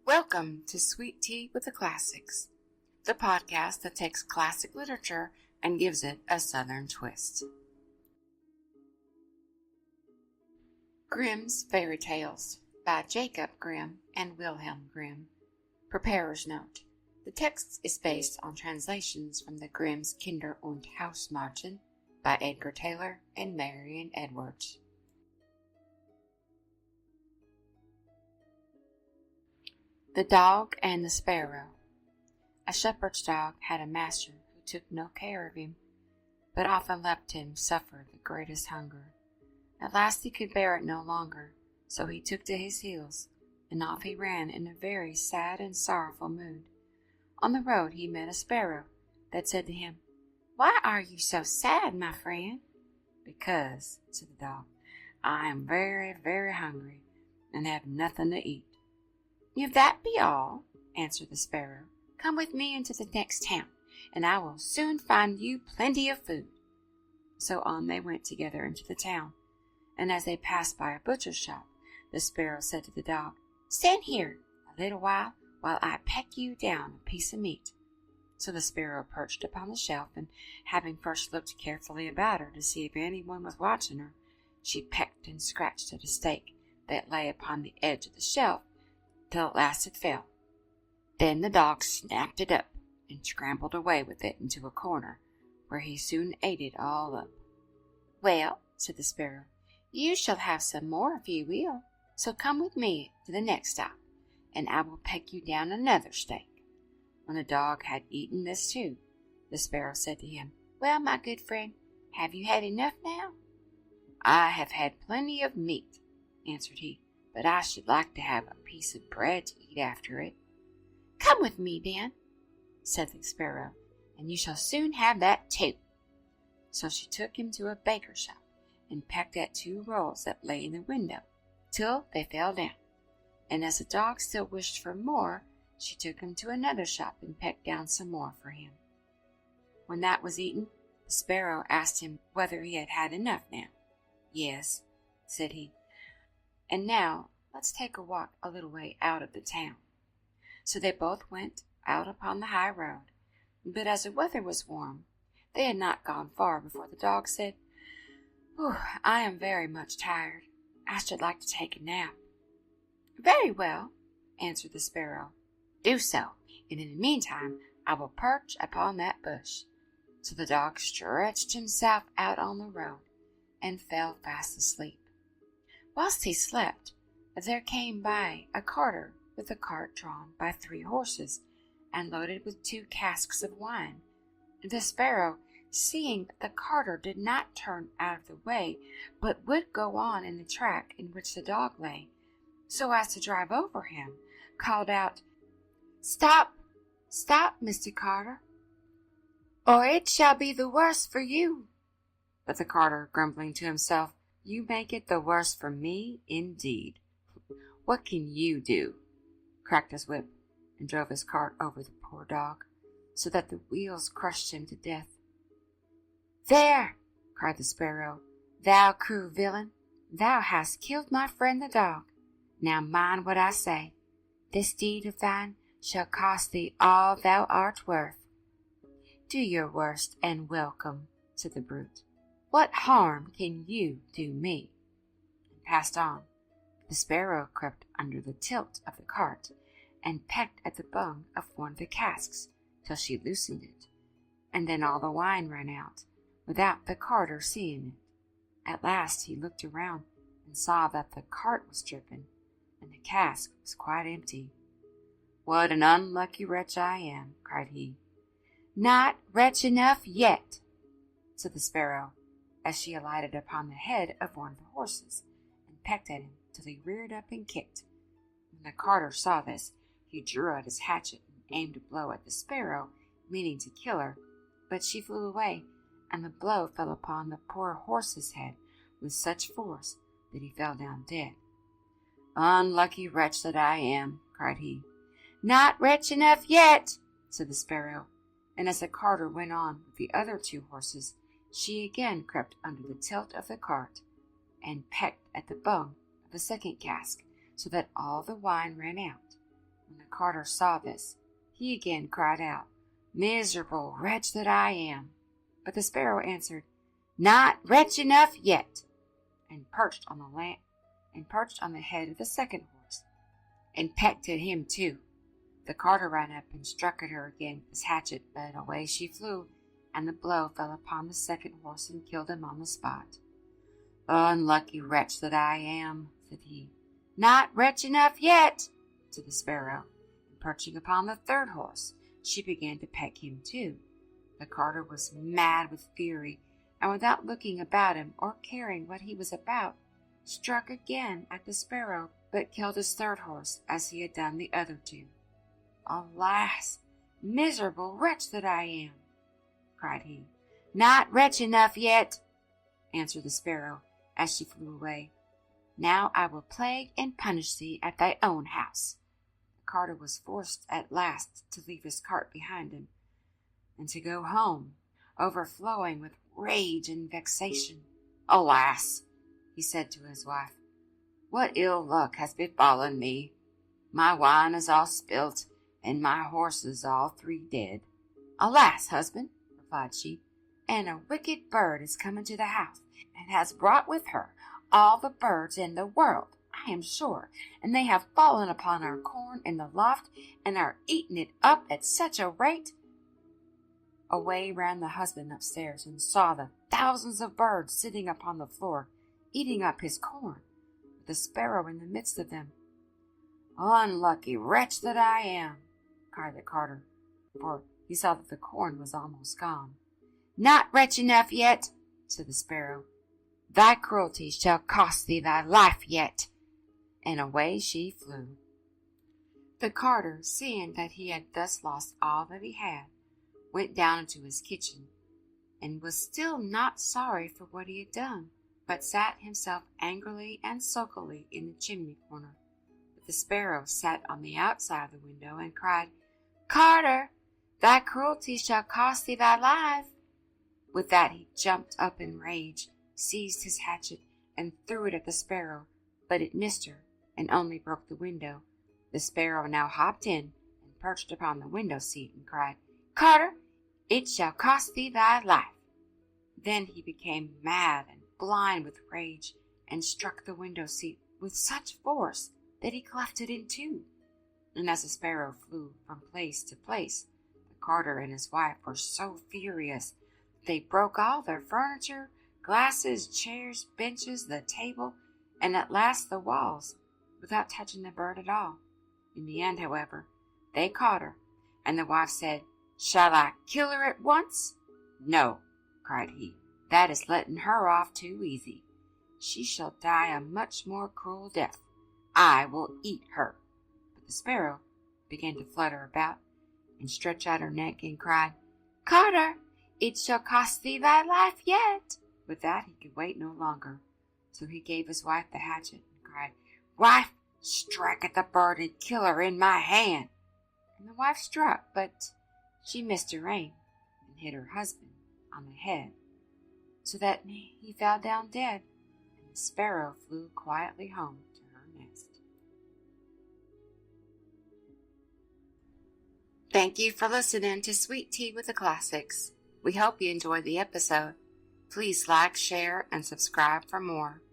Welcome to Sweet Tea with the Classics, the podcast that takes classic literature and gives it a Southern twist. Grimm's Fairy Tales by Jacob Grimm and Wilhelm Grimm. Preparer's note. The text is based on translations from the Grimm's Kinder- und Hausmärchen by Edgar Taylor and Marian Edwards. The Dog and the Sparrow. A shepherd's dog had a master who took no care of him, but often left him suffer the greatest hunger. At last he could bear it no longer, so he took to his heels, and off he ran in a very sad and sorrowful mood. On the road he met a sparrow that said to him, "Why are you so sad, my friend?" "Because," said the dog, "I am very, very hungry, and have nothing to eat." "If that be all," answered the sparrow, "come with me into the next town, and I will soon find you plenty of food." So on they went together into the town, and as they passed by a butcher's shop, the sparrow said to the dog, "Stand here a little while I peck you down a piece of meat." So the sparrow perched upon the shelf, and having first looked carefully about her to see if anyone was watching her, she pecked and scratched at a steak that lay upon the edge of the shelf, till at last it fell. Then the dog snapped it up and scrambled away with it into a corner, where he soon ate it all up. "Well," said the sparrow, "you shall have some more if you will, so come with me to the next stop, and I will peck you down another steak." When the dog had eaten this too, the sparrow said to him, "Well, my good friend, have you had enough now?" "I have had plenty of meat," answered he, "but I should like to have a piece of bread to eat after it." "Come with me, then," said the sparrow, "and you shall soon have that too." So she took him to a baker's shop, and pecked at 2 rolls that lay in the window, till they fell down. And as the dog still wished for more, she took him to another shop, and pecked down some more for him. When that was eaten, the sparrow asked him whether he had had enough now. "Yes," said he, "and now let's take a walk a little way out of the town." So they both went out upon the high road, but as the weather was warm, they had not gone far before the dog said, "I am very much tired. I should like to take a nap." "Very well," answered the sparrow, "do so, and in the meantime I will perch upon that bush." So the dog stretched himself out on the road, and fell fast asleep. Whilst he slept, there came by a carter with a cart drawn by 3 horses, and loaded with 2 casks of wine. The sparrow, seeing that the carter did not turn out of the way, but would go on in the track in which the dog lay, so as to drive over him, called out, "Stop, stop, Mr. Carter, or it shall be the worse for you." But the carter, grumbling to himself, "You make it the worse for me, indeed. What can you do?" cracked his whip, and drove his cart over the poor dog, so that the wheels crushed him to death. "There!" cried the sparrow, "thou cruel villain, thou hast killed my friend the dog. Now mind what I say. This deed of thine shall cost thee all thou art worth." "Do your worst, and welcome," said the brute. "What harm can you do me?" And passed on. The sparrow crept under the tilt of the cart, and pecked at the bung of one of the casks till she loosened it, and then all the wine ran out, without the carter seeing it. At last he looked around, and saw that the cart was dripping, and the cask was quite empty. "What an unlucky wretch I am," cried he. "Not wretch enough yet," said the sparrow, as she alighted upon the head of one of the horses, and pecked at him till he reared up and kicked. When the carter saw this, he drew out his hatchet and aimed a blow at the sparrow, meaning to kill her, but she flew away, and the blow fell upon the poor horse's head with such force that he fell down dead. "Unlucky wretch that I am," cried he. "Not wretch enough yet," said the sparrow, and as the carter went on with the other 2 horses, she again crept under the tilt of the cart, and pecked at the bung of the second cask, so that all the wine ran out. When the carter saw this, he again cried out, "Miserable wretch that I am!" But the sparrow answered, "Not wretch enough yet," and perched on the head of the second horse, and pecked at him too. The carter ran up and struck at her again with his hatchet, but away she flew, and the blow fell upon the second horse and killed him on the spot. "Unlucky wretch that I am," said he. "Not wretch enough yet," said the sparrow, and perching upon the third horse, she began to peck him too. The carter was mad with fury, and without looking about him or caring what he was about, struck again at the sparrow, but killed his third horse as he had done the other two. "Alas, miserable wretch that I am!" cried he. "Not wretch enough yet," answered the sparrow, as she flew away. "Now I will plague and punish thee at thy own house." The carter was forced at last to leave his cart behind him, and to go home, overflowing with rage and vexation. "Alas," he said to his wife, "what ill luck has befallen me! My wine is all spilt, and my horses all three dead." "Alas, husband," replied she, "and a wicked bird is come into the house, and has brought with her all the birds in the world, I am sure, and they have fallen upon our corn in the loft, and are eating it up at such a rate." Away ran the husband upstairs, and saw the thousands of birds sitting upon the floor, eating up his corn, with the sparrow in the midst of them. "Unlucky wretch that I am!" cried the carter, for he saw that the corn was almost gone. "Not wretch enough yet," said the sparrow. "Thy cruelty shall cost thee thy life yet." And away she flew. The carter, seeing that he had thus lost all that he had, went down into his kitchen, and was still not sorry for what he had done, but sat himself angrily and sulkily in the chimney corner. But the sparrow sat on the outside of the window and cried, "Carter, thy cruelty shall cost thee thy life." With that he jumped up in rage, seized his hatchet, and threw it at the sparrow, but it missed her, and only broke the window. The sparrow now hopped in, and perched upon the window seat, and cried, "Carter, it shall cost thee thy life." Then he became mad and blind with rage, and struck the window seat with such force that he cleft it in two. And as the sparrow flew from place to place, the carter and his wife were so furious that they broke all their furniture, glasses, chairs, benches, the table, and at last the walls, without touching the bird at all. In the end, however, they caught her, and the wife said, "Shall I kill her at once?" "No," cried he, "that is letting her off too easy. She shall die a much more cruel death. I will eat her." But the sparrow began to flutter about, and stretch out her neck, and cried, "Carter, it shall cost thee thy life yet." With that he could wait no longer, so he gave his wife the hatchet, and cried, "Wife, strike at the bird and kill her in my hand." And the wife struck, but she missed her aim, and hit her husband on the head, so that he fell down dead, and the sparrow flew quietly home to her nest. Thank you for listening to Sweet Tea with the Classics. We hope you enjoyed the episode. Please like, share, and subscribe for more.